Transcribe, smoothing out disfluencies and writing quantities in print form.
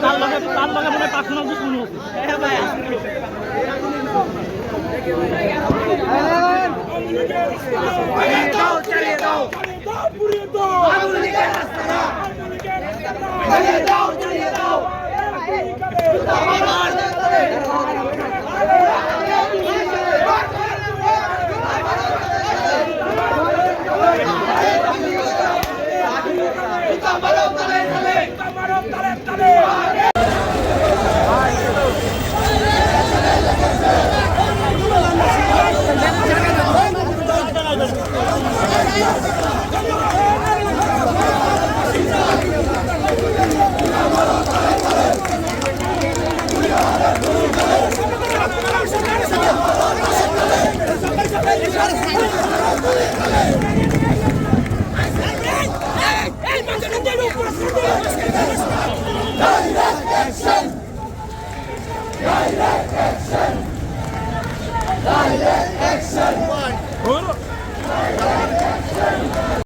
তার লগে মনে পার্সোনাল দুশ্মনী আছে। হ্যাঁ ভাই দাও চালিয়ে দাও পুড়িয়ে দাও আগুন লিখে রাস্তা দাও চালিয়ে দাও চালিয়ে দাও Let's go.